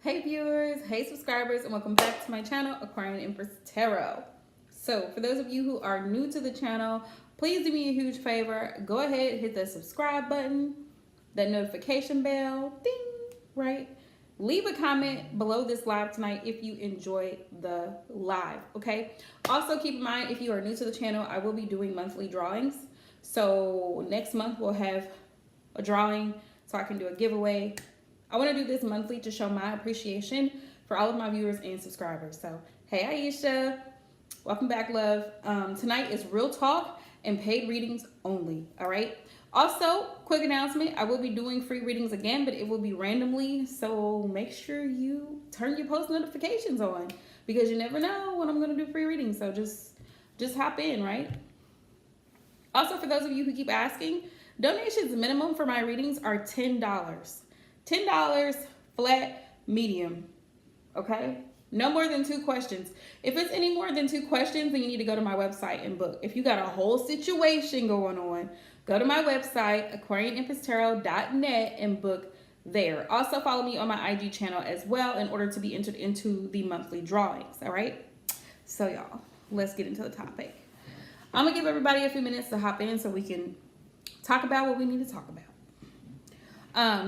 Hey viewers, hey subscribers, and welcome back to my channel, Aquarian Empress Tarot. So for those of you who are new to the channel, please do me a huge favor. Go ahead, hit the subscribe button, that notification bell, ding, right? Leave a comment below this live tonight if you enjoyed the live, okay? Also keep in mind, if you are new to the channel, I will be doing monthly drawings. So next month we'll have a drawing so I can do a giveaway. I want to do this monthly to show my appreciation for all of my viewers and subscribers. So, hey Aisha, welcome back, love. Tonight is real talk and paid readings only, all right? Also, quick announcement, I will be doing free readings again, but it will be randomly, so make sure you turn your post notifications on because you never know when I'm going to do free readings, so just hop in, right? Also, for those of you who keep asking, donations minimum for my readings are $10. $10 flat medium, okay? No more than 2 questions. If it's any more than 2 questions, then you need to go to my website and book. If you got a whole situation going on, go to my website, aquarianempresstarot.net, and book there. Also follow me on my IG channel as well in order to be entered into the monthly drawings, all right? So y'all, let's get into the topic. I'm gonna give everybody a few minutes to hop in so we can talk about what we need to talk about.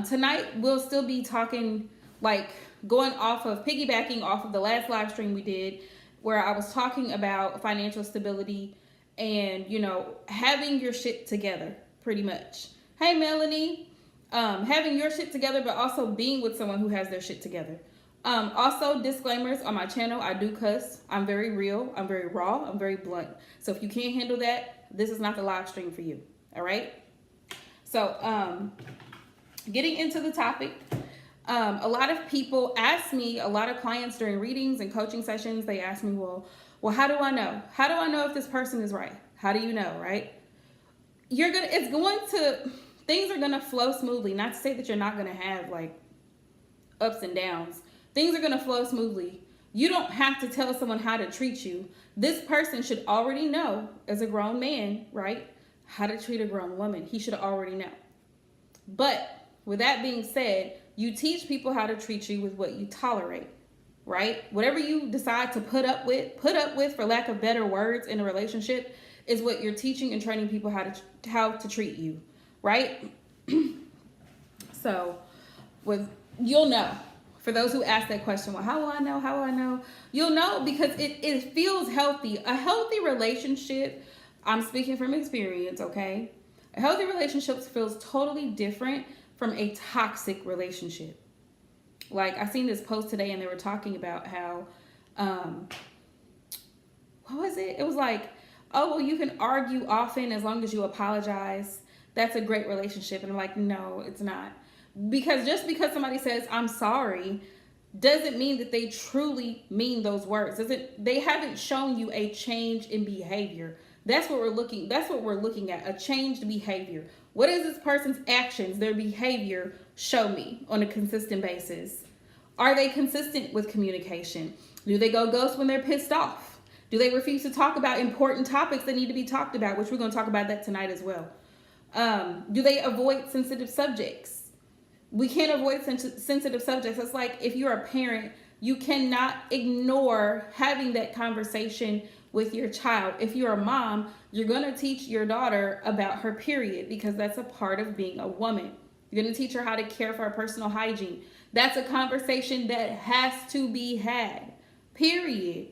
Tonight we'll still be talking, like going off of piggybacking off of the last live stream we did where I was talking about financial stability and, you know, having your shit together pretty much. Hey Melanie, having your shit together, but also being with someone who has their shit together. Also disclaimers on my channel, I do cuss. I'm very real, I'm very raw, I'm very blunt. So if you can't handle that, this is not the live stream for you. All right. So, getting into the topic, a lot of people ask me, a lot of clients during readings and coaching sessions, they ask me, well, how do I know? How do I know if this person is right? How do you know, right? Things are gonna flow smoothly. Not to say that you're not gonna have like ups and downs. Things are gonna flow smoothly. You don't have to tell someone how to treat you. This person should already know, as a grown man, right, how to treat a grown woman. He should already know. But with that being said, you teach people how to treat you with what you tolerate, right? Whatever you decide to put up with, for lack of better words, in a relationship is what you're teaching and training people how to treat you, right? So you'll know. For those who ask that question, well, how will I know? How will I know? You'll know because it feels healthy. A healthy relationship, I'm speaking from experience, okay? A healthy relationship feels totally different from a toxic relationship. Like, I seen this post today and they were talking about how, what was it? It was like, oh, well, you can argue often as long as you apologize. That's a great relationship. And I'm like, no, it's not. Because just because somebody says, I'm sorry, doesn't mean that they truly mean those words. They haven't shown you a change in behavior. That's what we're looking at, a changed behavior. What is this person's actions, their behavior show me on a consistent basis? Are they consistent with communication? Do they go ghost when they're pissed off? Do they refuse to talk about important topics that need to be talked about, which we're going to talk about that tonight as well? Do they avoid sensitive subjects? We can't avoid sensitive subjects. It's like if you're a parent, you cannot ignore having that conversation with your child. If you're a mom, you're going to teach your daughter about her period because that's a part of being a woman. You're going to teach her how to care for her personal hygiene. That's a conversation that has to be had, period.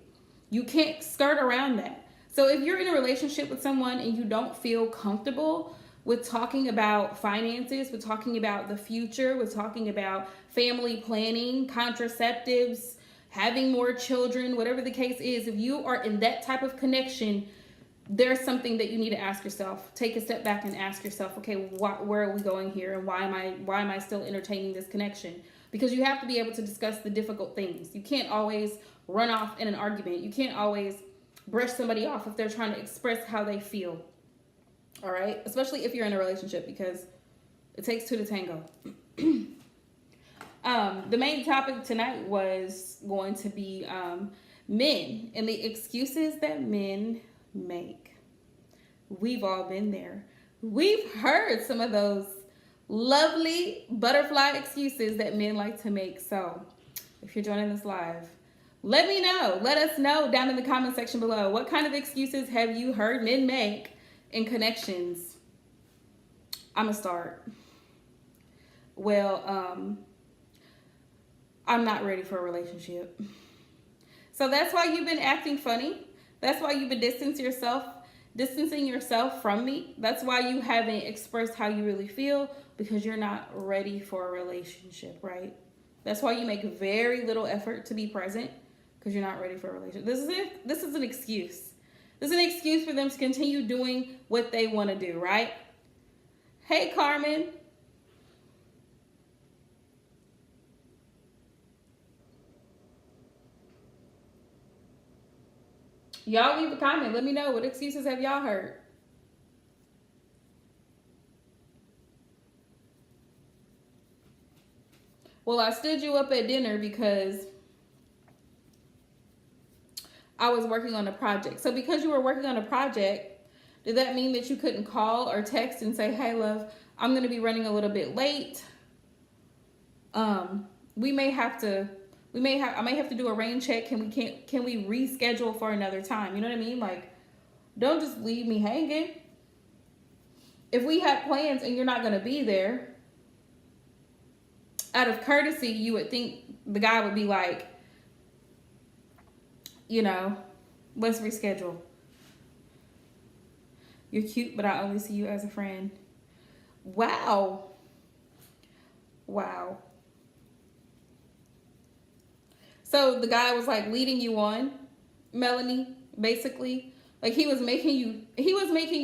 You can't skirt around that. So if you're in a relationship with someone and you don't feel comfortable with talking about finances, with talking about the future, with talking about family planning, contraceptives, having more children, whatever the case is, if you are in that type of connection, there's something that you need to ask yourself. Take a step back and ask yourself, okay, where are we going here? And why am I still entertaining this connection? Because you have to be able to discuss the difficult things. You can't always run off in an argument. You can't always brush somebody off if they're trying to express how they feel. All right? Especially if you're in a relationship, because it takes 2 to tango. The main topic tonight was going to be men and the excuses that men make. We've all been there. We've heard some of those lovely butterfly excuses that men like to make. So if you're joining this live, let me know. Let us know down in the comment section below. What kind of excuses have you heard men make in connections? I'm going to start. Well, I'm not ready for a relationship. So that's why you've been acting funny. That's why you've been distancing yourself from me. That's why you haven't expressed how you really feel, because you're not ready for a relationship, right? That's why you make very little effort to be present, because you're not ready for a relationship. This is an excuse. This is an excuse for them to continue doing what they want to do, right? Hey, Carmen. Y'all leave a comment. Let me know, what excuses have y'all heard? Well, I stood you up at dinner because I was working on a project. So because you were working on a project, did that mean that you couldn't call or text and say, hey, love, I'm going to be running a little bit late. I may have to do a rain check. Can we reschedule for another time? You know what I mean? Like, don't just leave me hanging. If we had plans and you're not going to be there, out of courtesy, you would think the guy would be like, let's reschedule. You're cute, but I only see you as a friend. Wow. So the guy was like leading you on, Melanie, basically. Like he was making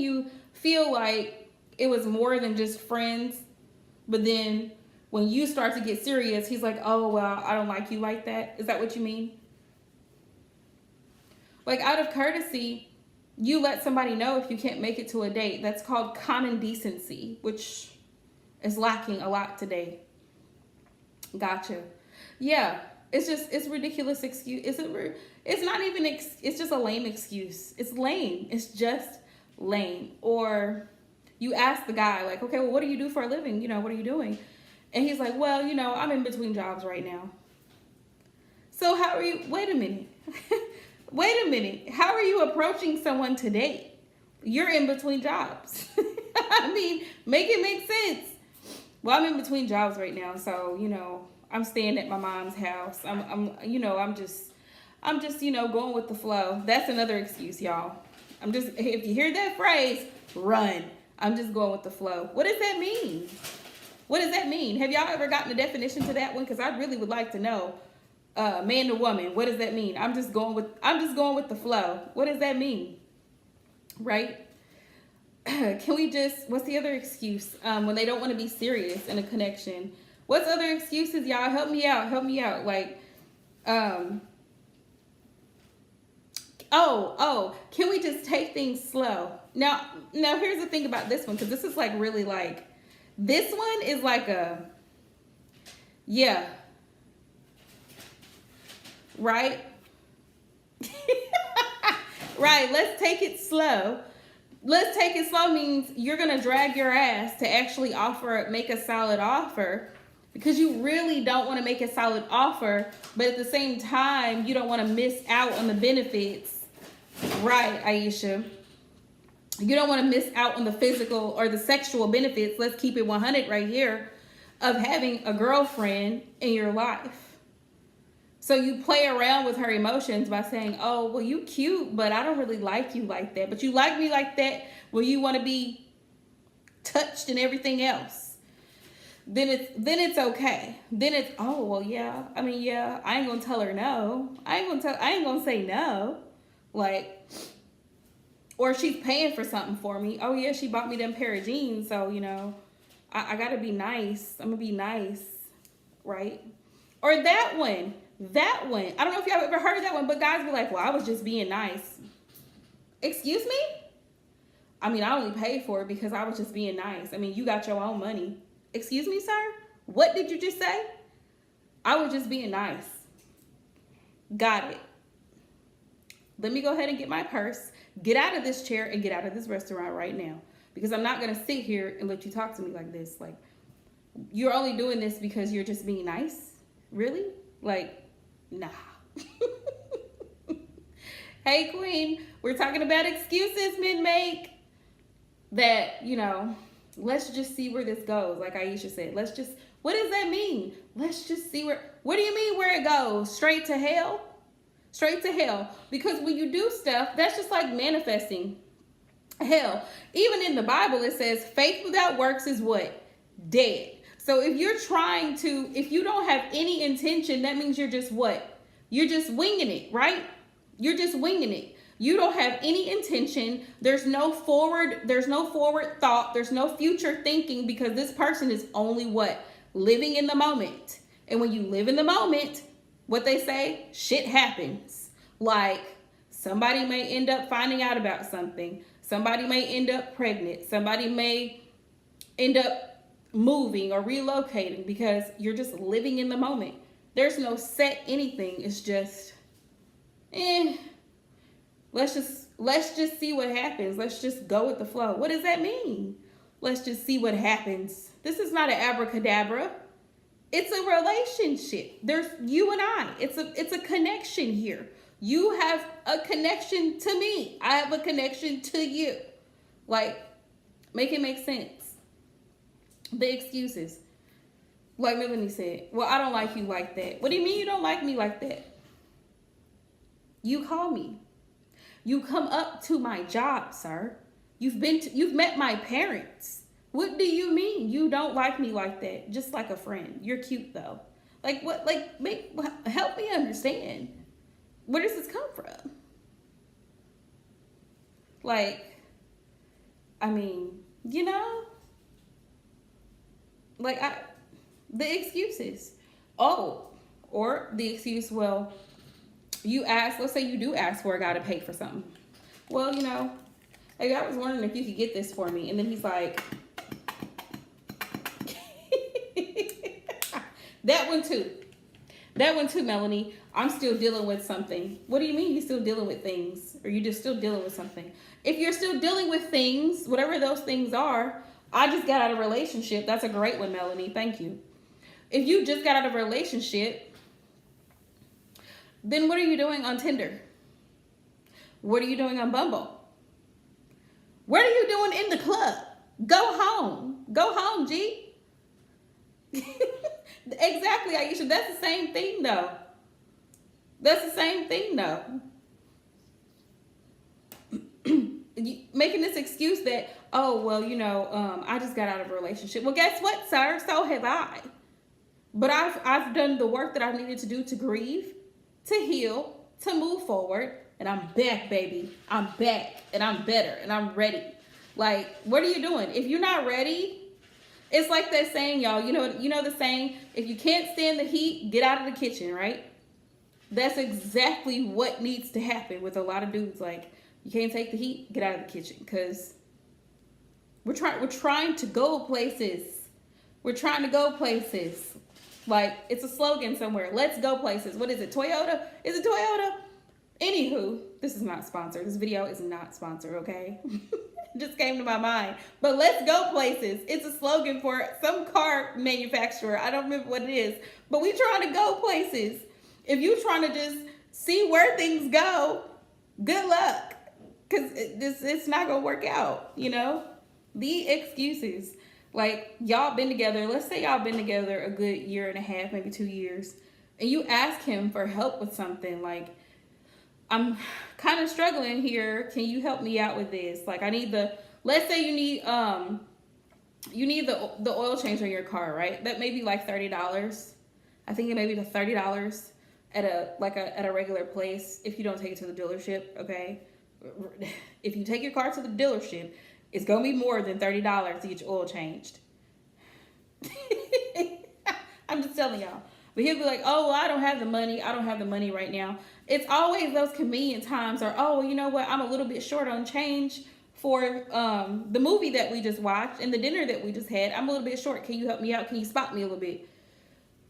you feel like it was more than just friends. But then when you start to get serious, he's like, oh, well, I don't like you like that. Is that what you mean? Like, out of courtesy, you let somebody know if you can't make it to a date. That's called common decency, which is lacking a lot today. Gotcha. Yeah, it's ridiculous excuse. It's not even, it's just a lame excuse. It's lame. It's just lame. Or you ask the guy, like, okay, well, what do you do for a living? What are you doing? And he's like, well, I'm in between jobs right now. So how are you? Wait a minute. Wait a minute. How are you approaching someone to date? You're in between jobs. I mean, make it make sense. Well, I'm in between jobs right now, so I'm staying at my mom's house. I'm just going with the flow. That's another excuse, y'all. If you hear that phrase, run. I'm just going with the flow. What does that mean? What does that mean? Have y'all ever gotten a definition to that one? Because I really would like to know. Man to woman, what does that mean? I'm just going with the flow. What does that mean? Right? What's the other excuse? When they don't want to be serious in a connection. What's other excuses, y'all? Help me out. Like, can we just take things slow? Now here's the thing about this one, because this is like really like, this one is like right? Right, let's take it slow. Let's take it slow means you're going to drag your ass to actually make a solid offer, because you really don't want to make a solid offer, but at the same time, you don't want to miss out on the benefits. Right, Aisha? You don't want to miss out on the physical or the sexual benefits. Let's keep it 100 right here, of having a girlfriend in your life. So you play around with her emotions by saying, oh, well, you cute, but I don't really like you like that. But you like me like that when you want to be touched and everything else. Then it's okay. Then it's, oh, well, yeah. I mean, yeah, I ain't going to tell her no. I ain't going to say no. Like, or she's paying for something for me. Oh, yeah, she bought me them pair of jeans. So, I got to be nice. I'm going to be nice. Right? Or that one. I don't know if y'all ever heard that one, but guys be like, well, I was just being nice. Excuse me? I mean, I only paid for it because I was just being nice. I mean, you got your own money. Excuse me, sir? What did you just say? I was just being nice. Got it. Let me go ahead and get my purse, get out of this chair, and get out of this restaurant right now. Because I'm not going to sit here and let you talk to me like this. Like, you're only doing this because you're just being nice? Really? Like, Nah. Hey, Queen, we're talking about excuses men make that, let's just see where this goes. Like Aisha said, what does that mean? Let's just see what do you mean where it goes? Straight to hell? Straight to hell. Because when you do stuff, that's just like manifesting hell. Even in the Bible, it says faith without works is what? Dead. So if you don't have any intention, that means you're just what? You're just winging it, right? You're just winging it. You don't have any intention. There's no forward thought. There's no future thinking, because this person is only what? Living in the moment. And when you live in the moment, what they say, shit happens. Like somebody may end up finding out about something. Somebody may end up pregnant. Somebody may end up moving or relocating, because you're just living in the moment. There's no set anything. It's just, let's just see what happens. Let's just go with the flow. What does that mean? Let's just see what happens. This is not an abracadabra. It's a relationship. There's you and I. It's a connection here. You have a connection to me. I have a connection to you. Like, make it make sense. The excuses. Like Melanie said, well, I don't like you like that. What do you mean you don't like me like that? You call me. You come up to my job, sir. You've met my parents. What do you mean you don't like me like that? Just like a friend. You're cute though. Like what? Like help me understand. Where does this come from? Like, I mean, the excuses. Oh, or the excuse, well, let's say you do ask for a guy to pay for something. Well, hey, I was wondering if you could get this for me. And then he's like, that one too, Melanie. I'm still dealing with something. What do you mean you're still dealing with things? Or you just still dealing with something? If you're still dealing with things, whatever those things are, I just got out of a relationship. That's a great one, Melanie. Thank you. If you just got out of a relationship, then what are you doing on Tinder? What are you doing on Bumble? What are you doing in the club? Go home. Go home, G. Exactly, Aisha. That's the same thing, though. Making this excuse that, oh, well, I just got out of a relationship. Well, guess what, sir? So have I. But I've done the work that I needed to do to grieve, to heal, to move forward. And I'm back, baby. I'm back. And I'm better. And I'm ready. Like, what are you doing? If you're not ready, it's like that saying, y'all. You know the saying, if you can't stand the heat, get out of the kitchen, right? That's exactly what needs to happen with a lot of dudes. Like, you can't take the heat, get out of the kitchen. Because we're trying to go places. We're trying to go places. Like, it's a slogan somewhere. Let's go places. What is it? Toyota? Is it Toyota? Anywho, this is not sponsored. This video is not sponsored, okay? It just came to my mind. But let's go places. It's a slogan for some car manufacturer. I don't remember what it is. But we trying to go places. If you trying to just see where things go, good luck. Because it's not going to work out, The excuses. Like, y'all been together. Let's say y'all been together a good year and a half, maybe 2 years. And you ask him for help with something. Like, I'm kind of struggling here. Can you help me out with this? Like, let's say you need the oil change on your car, right? That may be like $30. I think it may be the $30 at a regular place if you don't take it to the dealership, okay? If you take your car to the dealership, it's going to be more than $30 to get your oil changed. I'm just telling y'all. But he'll be like, oh, well, I don't have the money right now. It's always those convenient times, or, oh, well, you know what? I'm a little bit short on change for the movie that we just watched and the dinner that we just had. I'm a little bit short. Can you help me out? Can you spot me a little bit?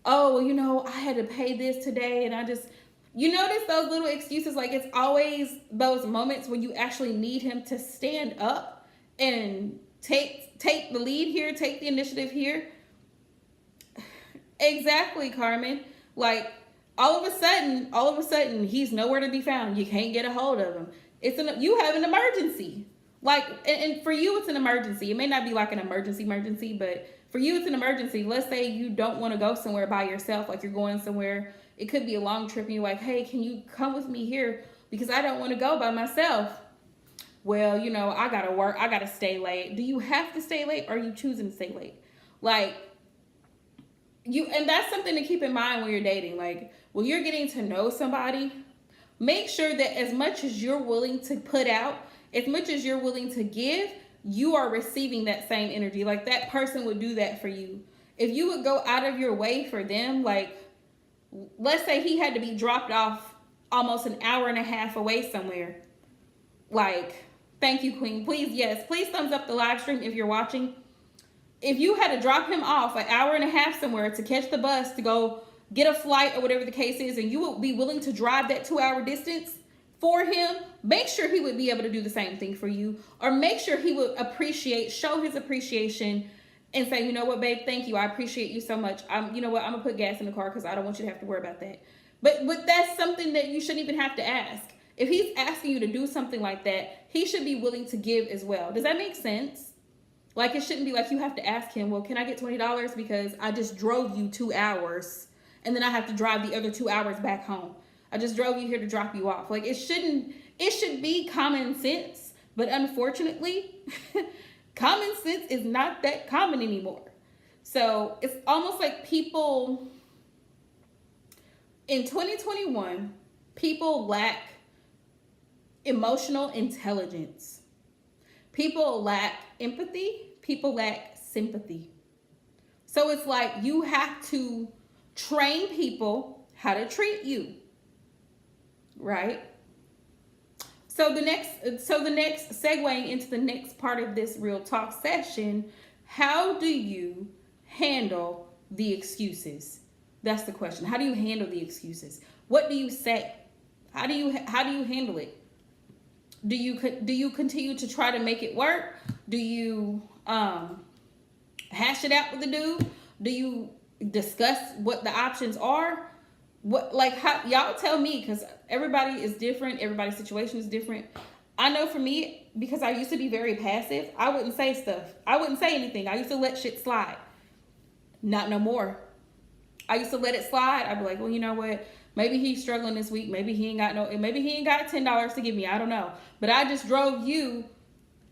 Oh, well, I had to pay this today, and I just... You notice those little excuses, like it's always those moments when you actually need him to stand up and take the lead here, take the initiative here. Exactly, Carmen. Like, all of a sudden, he's nowhere to be found. You can't get a hold of him. You have an emergency. Like, and for you, it's an emergency. It may not be like an emergency, but for you, it's an emergency. Let's say you don't want to go somewhere by yourself, like you're going somewhere. It could be a long trip, and you're like, hey, can you come with me here? Because I don't want to go by myself. Well, you know, I gotta work. I gotta stay late. Do you have to stay late, or are you choosing to stay late? Like, and that's something to keep in mind when you're dating. Like, when you're getting to know somebody, make sure that as much as you're willing to put out, as much as you're willing to give, you are receiving that same energy. Like, that person would do that for you. If you would go out of your way for them, like, let's say he had to be dropped off almost an hour and a half away somewhere. Like, thank you, Queen. Please, yes, please thumbs up the live stream if you're watching. If you had to drop him off an hour and a half somewhere to catch the bus to go get a flight or whatever the case is, and you would be willing to drive that 2-hour distance for him, make sure he would be able to do the same thing for you, or make sure he would show his appreciation and say, you know what, babe, thank you. I appreciate you so much. You know what, I'm gonna put gas in the car because I don't want you to have to worry about that. But that's something that you shouldn't even have to ask. If he's asking you to do something like that, he should be willing to give as well. Does that make sense? Like, it shouldn't be like you have to ask him, well, can I get $20 because I just drove you 2 hours and then I have to drive the other 2 hours back home. I just drove you here to drop you off. Like, it should be common sense, but unfortunately, common sense is not that common anymore. So it's almost like people in 2021, people lack emotional intelligence. People lack empathy. People lack sympathy. So it's like you have to train people how to treat you, right? So the next segueing into the next part of this real talk session, how do you handle the excuses? That's the question. How do you handle the excuses? What do you say? How do you handle it? Do you continue to try to make it work? Do you hash it out with the dude? Do you discuss what the options are? Y'all tell me, because everybody is different. Everybody's situation is different. I know for me, because I used to be very passive, I wouldn't say stuff. I wouldn't say anything. I used to let shit slide. Not no more. I used to let it slide. I'd be like, well, you know what? Maybe he's struggling this week. Maybe he ain't got $10 to give me. I don't know. But I just drove you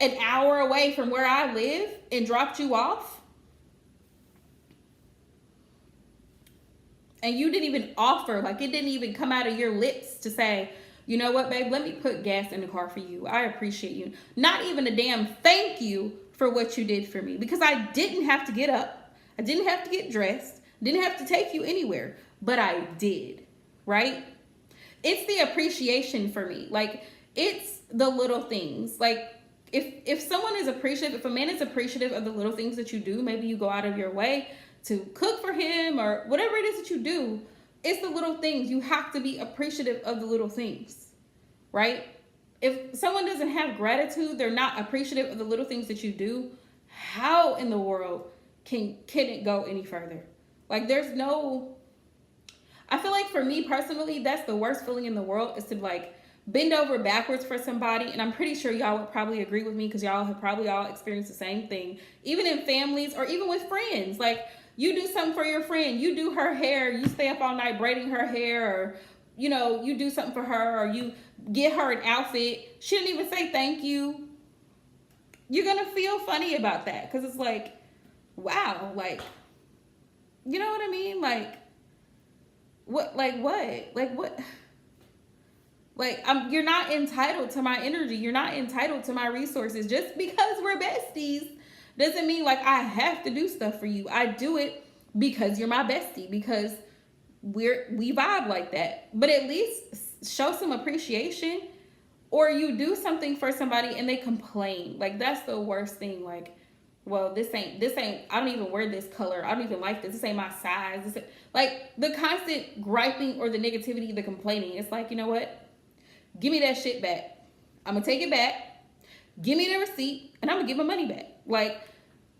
an hour away from where I live and dropped you off. And you didn't even offer, like, it didn't even come out of your lips to say, you know what, babe, let me put gas in the car for you. I appreciate you. Not even a damn thank you for what you did for me, because I didn't have to get up. I didn't have to get dressed. Didn't have to take you anywhere, but I did, right? It's the appreciation for me. Like, it's the little things. Like, if someone is appreciative, if a man is appreciative of the little things that you do, maybe you go out of your way to cook for him or whatever it is that you do, it's the little things. You have to be appreciative of the little things, right? If someone doesn't have gratitude, they're not appreciative of the little things that you do, how in the world can it go any further? Like, I feel like for me personally, that's the worst feeling in the world, is to like bend over backwards for somebody. And I'm pretty sure y'all would probably agree with me, because y'all have probably all experienced the same thing, even in families or even with friends. Like, you do something for your friend, you do her hair, you stay up all night braiding her hair, or, you know, you do something for her, or you get her an outfit. She didn't even say thank you. You're going to feel funny about that, because it's like, wow, like, you know what I mean? Like, what? You're not entitled to my energy. You're not entitled to my resources. Just because we're besties doesn't mean like I have to do stuff for you. I do it because you're my bestie, because we vibe like that. But at least show some appreciation, or you do something for somebody and they complain. Like, that's the worst thing. Like, well, this ain't, I don't even wear this color. I don't even like this. This ain't my size. Like, the constant griping or the negativity, the complaining. It's like, you know what? Give me that shit back. I'm going to take it back. Give me the receipt, and I'm going to give my money back. Like,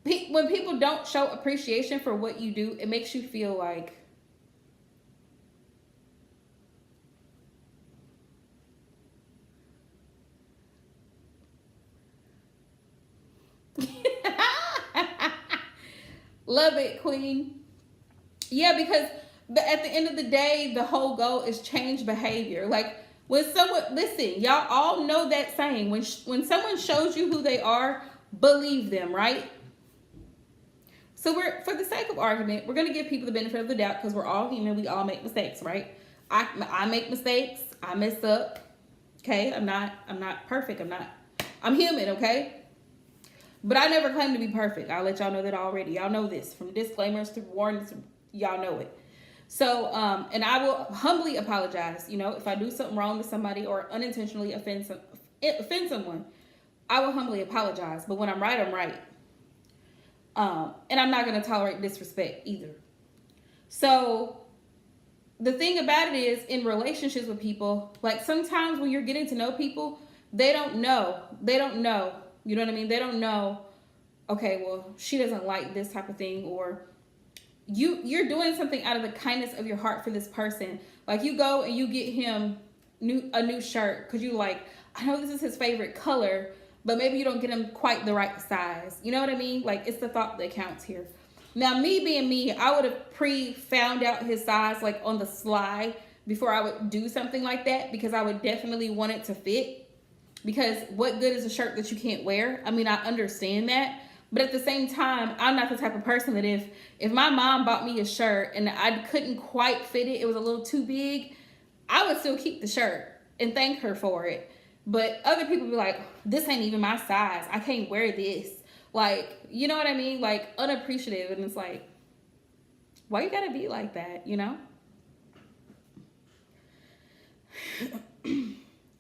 when people don't show appreciation for what you do, it makes you feel like Love it, queen. Yeah, because at the end of the day, the whole goal is change behavior. Like when someone, listen, y'all all know that saying. When someone shows you who they are, believe them, right? So for the sake of argument, we're gonna give people the benefit of the doubt because we're all human. We all make mistakes, right? I make mistakes. I mess up. Okay, I'm not perfect. I'm human. Okay, but I never claim to be perfect. I'll let y'all know that already. Y'all know this from disclaimers to warnings. Y'all know it. So, and I will humbly apologize. You know, if I do something wrong to somebody or unintentionally offend someone, I will humbly apologize. But when I'm right, I'm right. And I'm not going to tolerate disrespect either. So the thing about it is, in relationships with people, like sometimes when you're getting to know people, they don't know. You know what I mean? They don't know, okay, well, she doesn't like this type of thing, or you're doing something out of the kindness of your heart for this person. Like you go and you get him a new shirt because you like, I know this is his favorite color, but maybe you don't get him quite the right size. You know what I mean? Like it's the thought that counts here. Now, me being me, I would have found out his size like on the sly before I would do something like that, because I would definitely want it to fit. Because what good is a shirt that you can't wear? I mean, I understand that. But at the same time, I'm not the type of person that if my mom bought me a shirt and I couldn't quite fit it, it was a little too big, I would still keep the shirt and thank her for it. But other people be like, this ain't even my size. I can't wear this. Like, you know what I mean? Like, unappreciative. And it's like, why you gotta be like that, you know?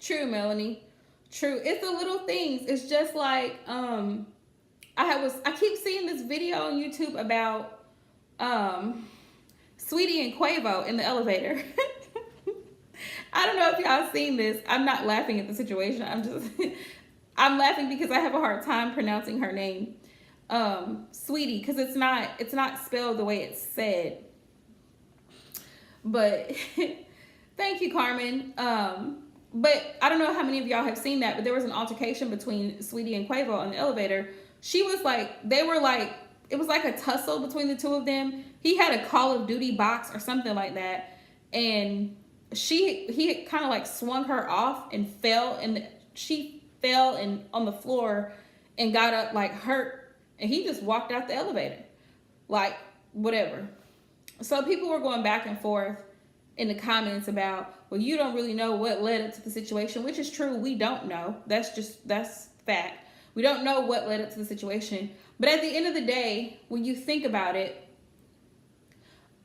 True, Melanie. True. It's the little things. It's just like, I keep seeing this video on YouTube about Sweetie and Quavo in the elevator. I don't know if y'all seen this. I'm not laughing at the situation. I'm laughing because I have a hard time pronouncing her name. Sweetie, because it's not spelled the way it's said. But thank you, Carmen. But I don't know how many of y'all have seen that, but there was an altercation between Sweetie and Quavo on the elevator. She was like, it was like a tussle between the two of them. He had a Call of Duty box or something like that. And he kind of like swung her off and fell, and she fell and on the floor and got up like hurt. And he just walked out the elevator. Like, whatever. So people were going back and forth in the comments about, well, you don't really know what led up to the situation, which is true. We don't know. That's fact. We don't know what led up to the situation. But at the end of the day, when you think about it,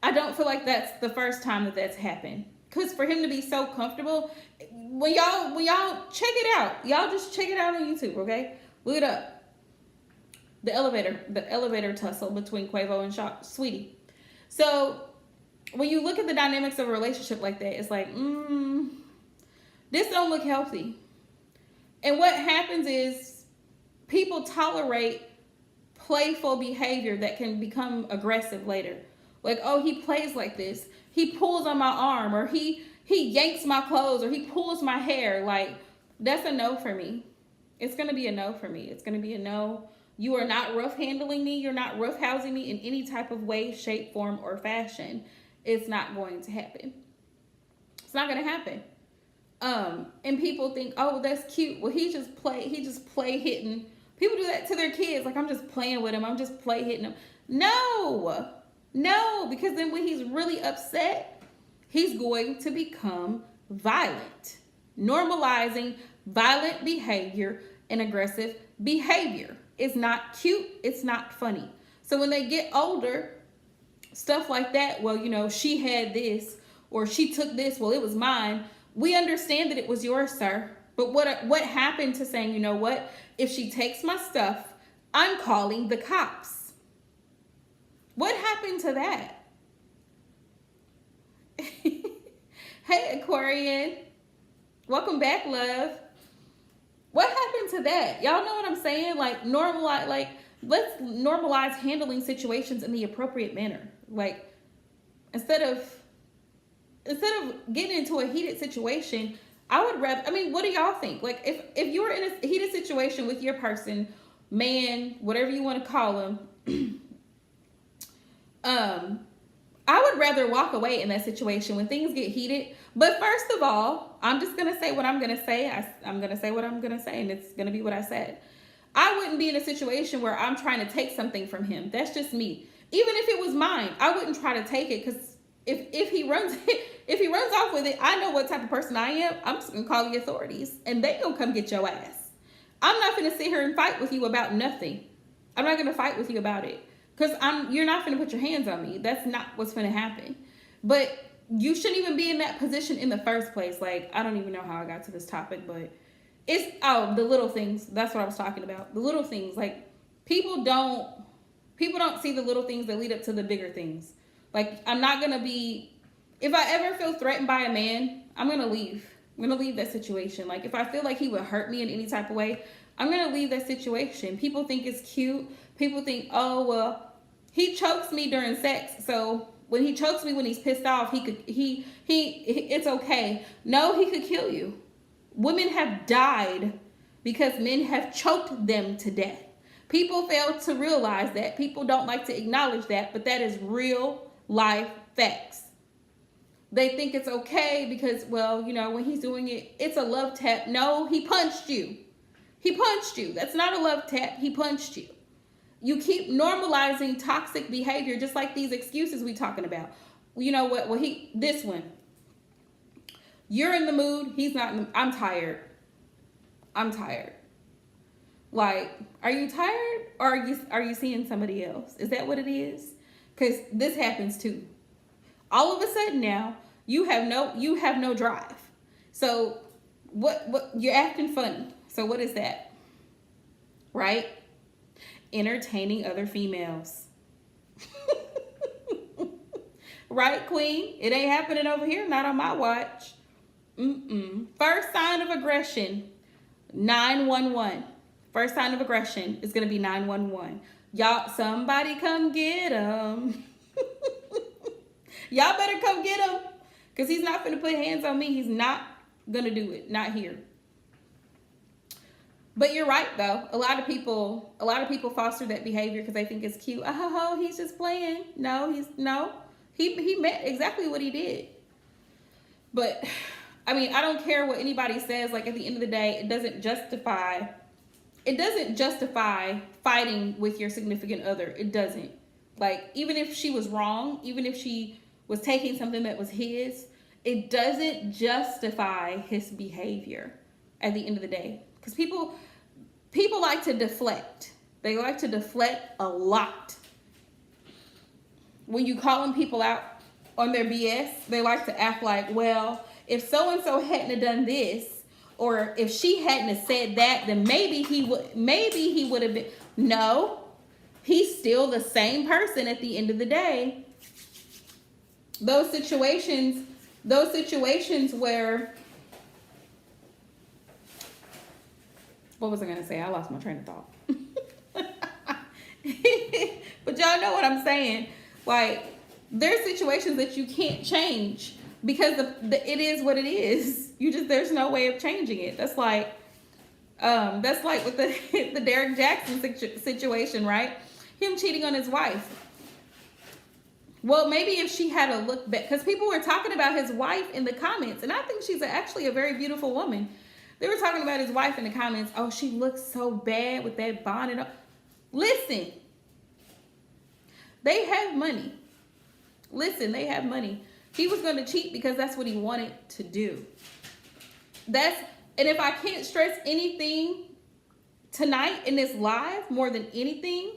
I don't feel like that's the first time that that's happened. Because for him to be so comfortable, when y'all check it out, y'all just check it out on YouTube, okay? Look it up. The elevator tussle between Quavo and Sweetie. So when you look at the dynamics of a relationship like that, it's like, this don't look healthy. And what happens is people tolerate playful behavior that can become aggressive later. Like, oh, he plays like this. He pulls on my arm, or he yanks my clothes, or he pulls my hair. Like, that's a no for me. It's going to be a no for me. It's going to be a no. You are not rough handling me. You're not rough housing me in any type of way, shape, form, or fashion. It's not going to happen. It's not going to happen. And people think, oh, that's cute. Well, he just play hitting. People do that to their kids. Like, I'm just playing with him. I'm just play hitting him. No, because then when he's really upset, he's going to become violent. Normalizing violent behavior and aggressive behavior. It's not cute. It's not funny. So when they get older, stuff like that, well, you know, she had this, or she took this, well, it was mine. We understand that it was yours, sir. But what happened to saying, you know what? If she takes my stuff, I'm calling the cops. What happened to that? Hey, Aquarian. Welcome back, love. What happened to that? Y'all know what I'm saying? Like, let's normalize handling situations in the appropriate manner. Like, instead of getting into a heated situation, I would rather, what do y'all think? Like, if you were in a heated situation with your person, man, whatever you want to call him, Um, I would rather walk away in that situation when things get heated. But first of all, I'm just gonna say what I'm gonna say. I'm gonna say what I'm gonna say, and it's gonna be what I said. I wouldn't be in a situation where I'm trying to take something from him. That's just me. Even if it was mine, I wouldn't try to take it, because if he runs if he runs off with it, I know what type of person I am. I'm just gonna call the authorities, and they gonna come get your ass. I'm not gonna sit here and fight with you about nothing. I'm not gonna fight with you about it, because you're not gonna put your hands on me. That's not what's gonna happen. But you shouldn't even be in that position in the first place. Like, I don't even know how I got to this topic, but it's the little things. That's what I was talking about. The little things. Like, people don't see the little things that lead up to the bigger things. Like, I'm not gonna be, if I ever feel threatened by a man, I'm gonna leave. I'm gonna leave that situation. Like, if I feel like he would hurt me in any type of way, I'm gonna leave that situation. People think it's cute. People think, oh well, he chokes me during sex, so when he chokes me when he's pissed off, it's okay. No, he could kill you. Women have died because men have choked them to death. People fail to realize that. People don't like to acknowledge that, but that is real life facts. They think it's okay because, well, you know, when he's doing it, it's a love tap. No, he punched you. He punched you. That's not a love tap. He punched you. You keep normalizing toxic behavior, just like these excuses we talking about. You know what? Well, this one. You're in the mood. He's not. I'm tired. I'm tired. Like, are you tired, or are you seeing somebody else? Is that what it is? Because this happens too. All of a sudden now you have no drive. So what you're acting funny. So what is that? Right? Entertaining other females. Right, queen? It ain't happening over here. Not on my watch. First sign of aggression, 911. First sign of aggression is going to be 911. Y'all, somebody come get him. Y'all better come get him, because he's not going to put hands on me. He's not going to do it. Not here. But you're right, though. A lot of people foster that behavior because they think it's cute. Oh, he's just playing. No, he meant exactly what he did. But I mean, I don't care what anybody says. Like, at the end of the day, it doesn't justify fighting with your significant other. It doesn't. Like, even if she was wrong, even if she was taking something that was his, it doesn't justify his behavior at the end of the day. Because people like to deflect. They like to deflect a lot. When you calling people out on their BS, they like to act like, well, if so-and-so hadn't have done this, or if she hadn't have said that, then maybe he would have been. No, he's still the same person at the end of the day. Those situations where, what was I gonna say? I lost my train of thought. But y'all know what I'm saying. Like, there's situations that you can't change because it is what it is. There's no way of changing it. That's like with the Derek Jackson situation, right? Him cheating on his wife. Well, maybe if she had a look back, because people were talking about his wife in the comments, and I think she's actually a very beautiful woman. They were talking about his wife in the comments. Oh, she looks so bad with that bonnet. Listen, they have money. They have money. He was going to cheat because that's what he wanted to do. And if I can't stress anything tonight in this live more than anything,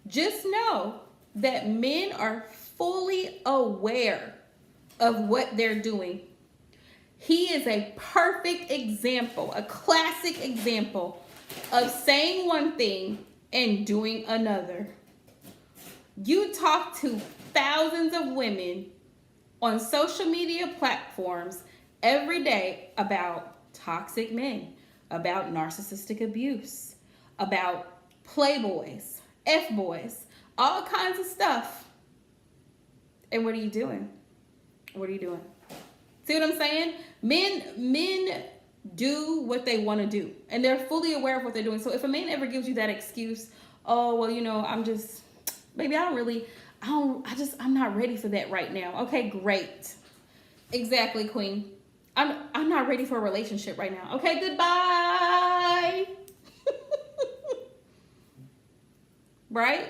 just know that men are fully aware of what they're doing. He is a perfect example, a classic example of saying one thing and doing another. You talk to thousands of women on social media platforms every day about toxic men, about narcissistic abuse, about playboys, F-boys, all kinds of stuff. And what are you doing? What are you doing? See what I'm saying? Men do what they want to do, and they're fully aware of what they're doing. So if a man ever gives you that excuse, oh, well, you know, baby, I I'm not ready for that right now. Okay, great. Exactly, queen. I'm not ready for a relationship right now. Okay, goodbye. Right?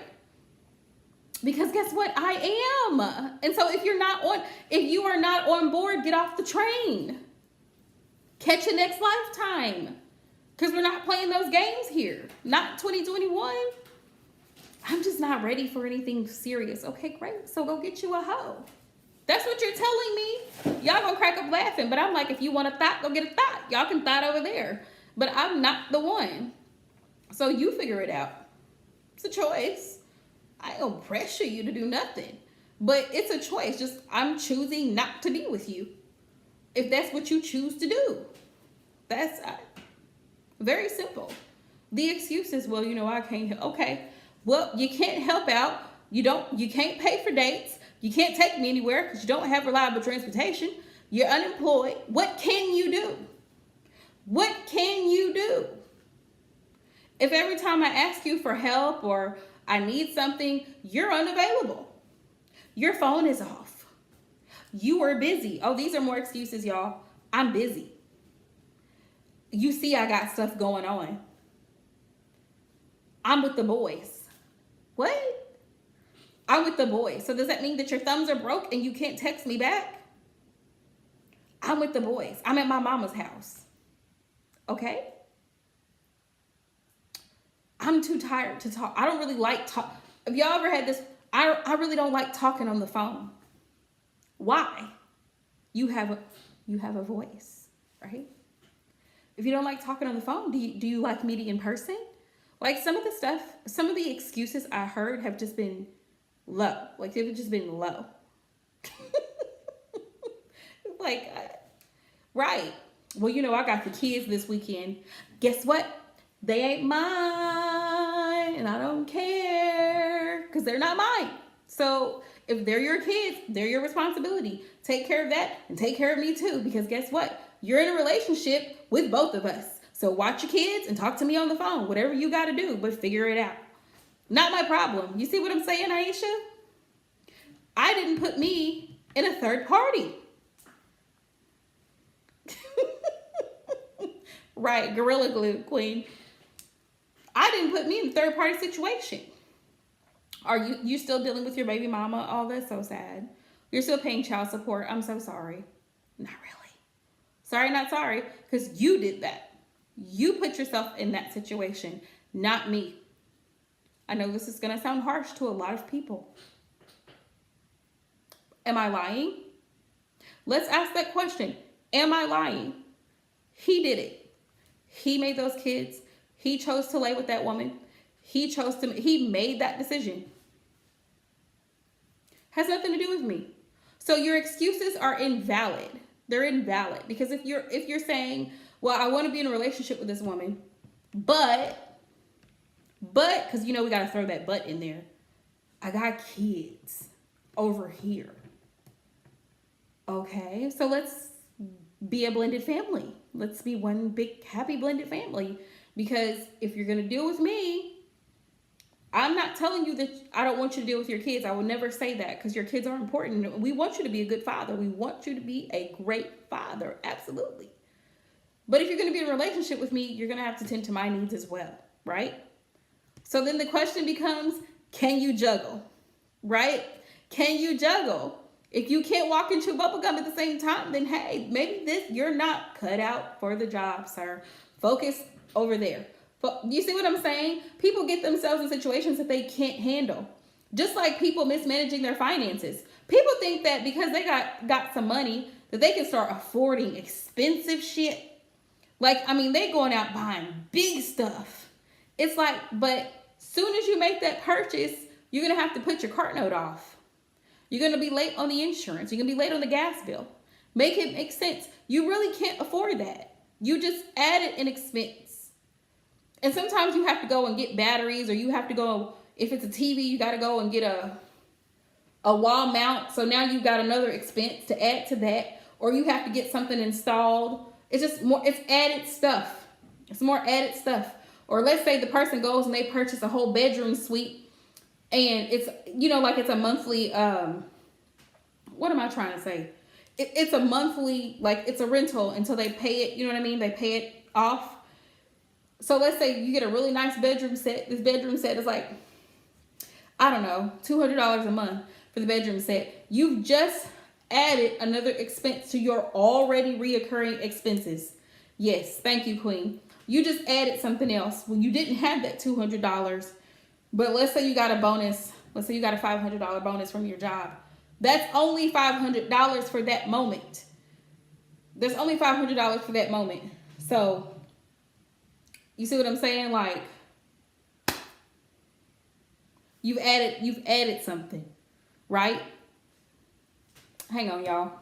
Because guess what? I am. And so if you are not on board, get off the train. Catch a next lifetime. Because we're not playing those games here. Not 2021. I'm just not ready for anything serious. Okay, great. So go get you a hoe. That's what you're telling me. Y'all gonna crack up laughing. But I'm like, if you want a thought, go get a thought. Y'all can thought over there. But I'm not the one. So you figure it out. It's a choice. I ain't gonna pressure you to do nothing. But it's a choice. Just I'm choosing not to be with you. If that's what you choose to do. That's very simple. The excuse is, well, I can't. Okay. Well, you can't help out. You can't pay for dates. You can't take me anywhere because you don't have reliable transportation. You're unemployed. What can you do? What can you do? If every time I ask you for help or I need something, you're unavailable. Your phone is off. You are busy. Oh, these are more excuses, y'all. I'm busy. You see I got stuff going on. I'm with the boys. What? I'm with the boys. So does that mean that your thumbs are broke and you can't text me back? I'm with the boys. I'm at my mama's house. Okay? I'm too tired to talk. I don't really like talk. Have y'all ever had this? I really don't like talking on the phone. Why? You have a voice, right? If you don't like talking on the phone, do you like meeting in person? Like some of the excuses I heard have just been low. Like they've just been low. Right. Well, I got the kids this weekend. Guess what? They ain't mine, and I don't care because they're not mine. So if they're your kids, they're your responsibility. Take care of that and take care of me too, because guess what? You're in a relationship with both of us. So watch your kids and talk to me on the phone, whatever you got to do, but figure it out. Not my problem. You see what I'm saying, Aisha? I didn't put me in a third party. Right, Gorilla Glue queen. I didn't put me in a third party situation. Are you still dealing with your baby mama? Oh, that's so sad. You're still paying child support. I'm so sorry. Not really. Sorry, not sorry, because you did that. You put yourself in that situation, not me. I know this is going to sound harsh to a lot of people. Am I lying? Let's ask that question. Am I lying? He did it. He made those kids. He chose to lay with that woman. He made that decision. Has nothing to do with me. So your excuses are invalid. They're invalid because if you're saying, well, I want to be in a relationship with this woman, but because we got to throw that but in there. I got kids over here. Okay, so let's be a blended family. Let's be one big happy blended family. Because if you're going to deal with me, I'm not telling you that I don't want you to deal with your kids. I will never say that because your kids are important. We want you to be a good father. We want you to be a great father. Absolutely. But if you're going to be in a relationship with me, you're going to have to tend to my needs as well, right? So then the question becomes, can you juggle, right? Can you juggle? If you can't walk and chew bubblegum at the same time, then hey, maybe you're not cut out for the job, sir. Focus over there. But you see what I'm saying? People get themselves in situations that they can't handle. Just like people mismanaging their finances. People think that because they got some money that they can start affording expensive shit. They going out buying big stuff. It's like, but soon as you make that purchase, you're going to have to put your cart note off. You're going to be late on the insurance. You're going to be late on the gas bill. Make it make sense. You really can't afford that. You just added an expense. And sometimes you have to go and get batteries, or you have to go, if it's a TV, you got to go and get a wall mount. So now you've got another expense to add to that, or you have to get something installed. It's just more, it's added stuff. It's more added stuff. Or let's say the person goes and they purchase a whole bedroom suite And it's, you know, like it's a monthly, what am I trying to say? It's a monthly, like it's a rental until they pay it, you know what I mean? They pay it off. So let's say you get a really nice bedroom set. This bedroom set is like, I don't know, $200 a month for the bedroom set. You've just added another expense to your already reoccurring expenses. Yes, thank you, Queen. You just added something else when you didn't have that $200. But let's say you got a bonus. Let's say you got a $500 bonus from your job. That's only $500 for that moment. There's only $500 for that moment. So, you see what I'm saying? Like, you've added something, right? Hang on, y'all.